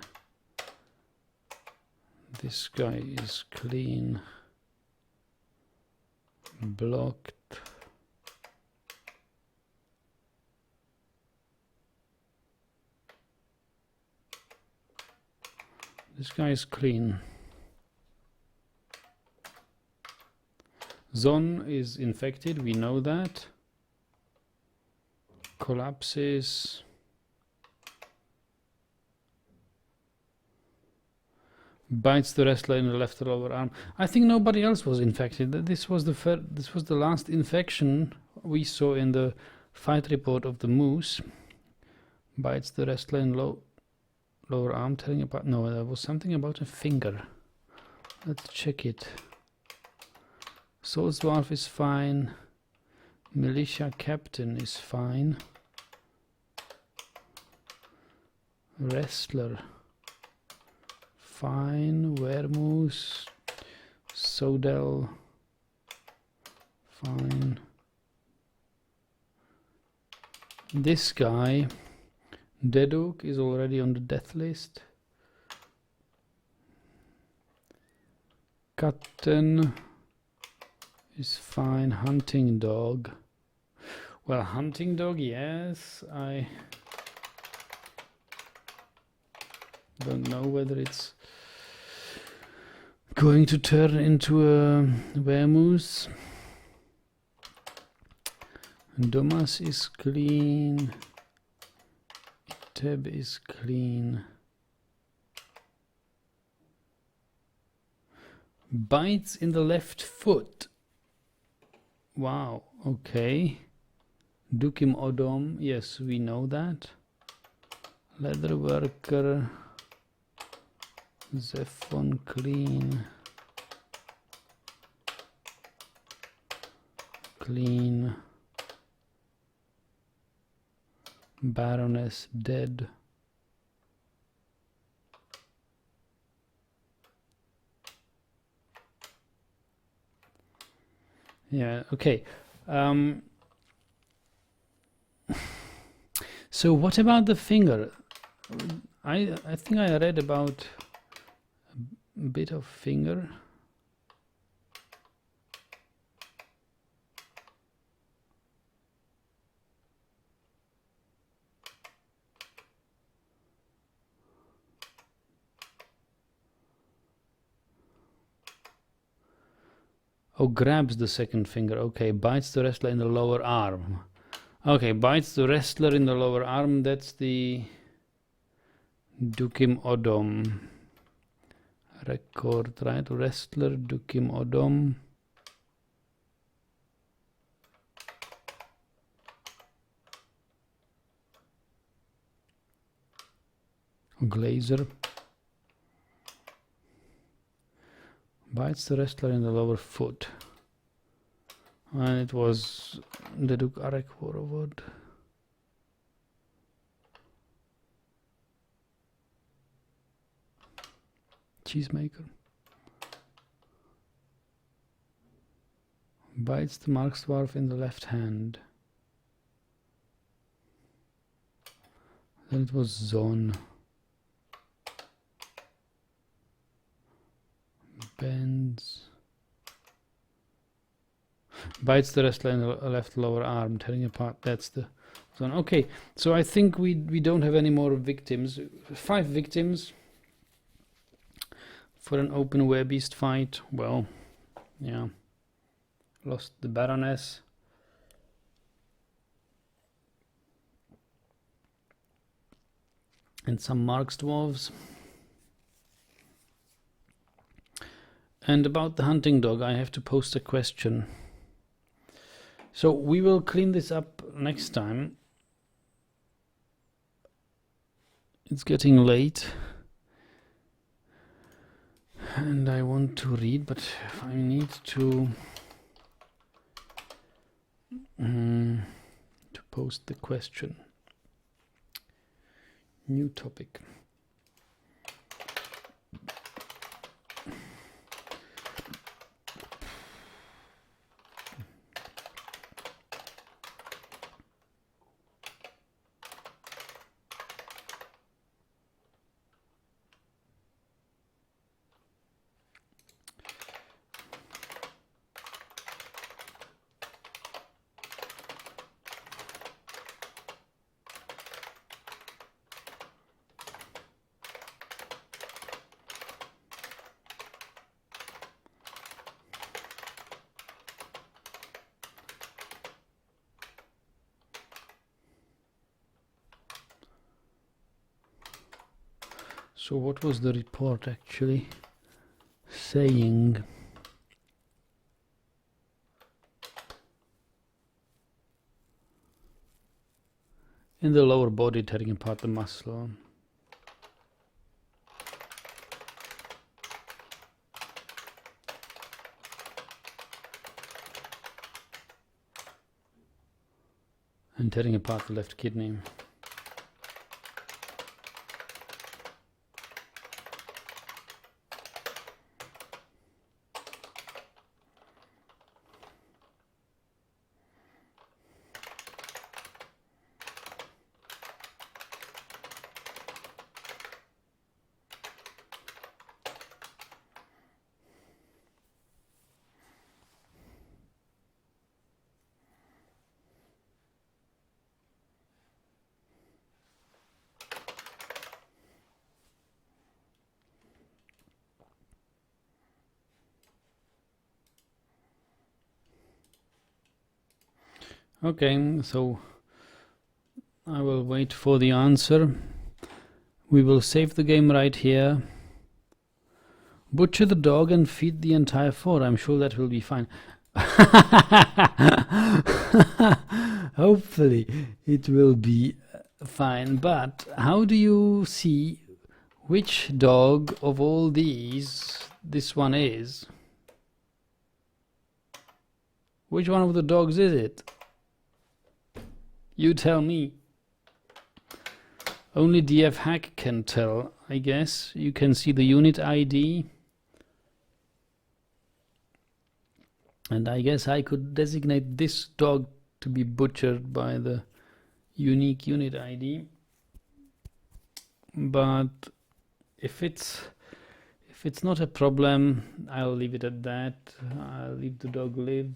This guy is clean. Blocked. This guy is clean. Zon is infected, we know that. Collapses. Bites the wrestler in the left lower arm. I think nobody else was infected. This was the last infection we saw in the fight report of the moose. Bites the wrestler in lower arm, tearing apart. No, there was something about a finger. Let's check it. Soul Dwarf is fine. Militia Captain is fine. Wrestler fine. Weremoose, Sodel fine. This guy Deduk is already on the death list. Captain is fine. Hunting dog. Well, hunting dog, yes. I don't know whether it's going to turn into a Weremoose. Domas is clean. Iteb is clean. Bites in the left foot. Wow, okay. Dukim Odom, yes, we know that. Leather worker. Zephon clean. Clean. Baroness dead. Yeah, okay. So what about the finger? I think I read about a bit of finger. Oh, grabs the second finger. Okay, bites the wrestler in the lower arm. Okay, bites the wrestler in the lower arm. That's the Dukim Odom record, right? Wrestler Dukim Odom. Glazer. Bites the wrestler in the lower foot. And it was the Duke Arek Warwood. Cheesemaker. Bites the Marksdwarf in the left hand. Then it was Zon. Bends. Bites the wrestler in the left lower arm, tearing apart. That's the zone. Okay, so I think we don't have any more victims. 5 victims for an open Werebeast fight. Well, yeah. Lost the Baroness. And some Marksdwarves. And about the hunting dog, I have to post a question. So we will clean this up next time. It's getting late and I want to read, but I need to post the question. New topic. So what was the report actually saying? In the lower body, tearing apart the muscle. And tearing apart the left kidney. Okay, so I will wait for the answer. We will save the game right here. Butcher the dog and feed the entire fort. I'm sure that will be fine. Hopefully it will be fine. But how do you see which dog of all these this one is? Which one of the dogs is it? You tell me. Only DF Hack can tell, I guess. You can see the unit ID. And I guess I could designate this dog to be butchered by the unique unit ID. But if it's not a problem, I'll leave it at that. I'll leave the dog live.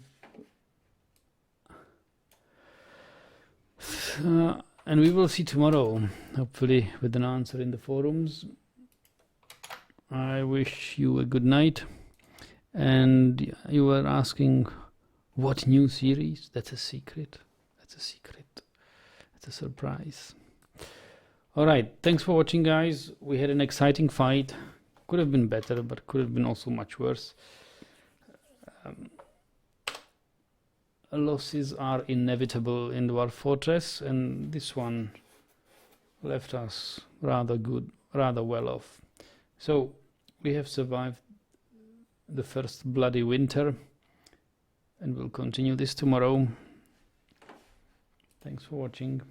And we will see tomorrow, hopefully with an answer in the forums. I wish you a good night. And you were asking what new series? That's a secret. That's a secret. It's a surprise. Alright, thanks for watching, guys. We had an exciting fight. Could have been better, but could have been also much worse. Losses are inevitable in Dwarf Fortress, and this one left us rather well off. So we have survived the first bloody winter, and we'll continue this tomorrow. Thanks for watching.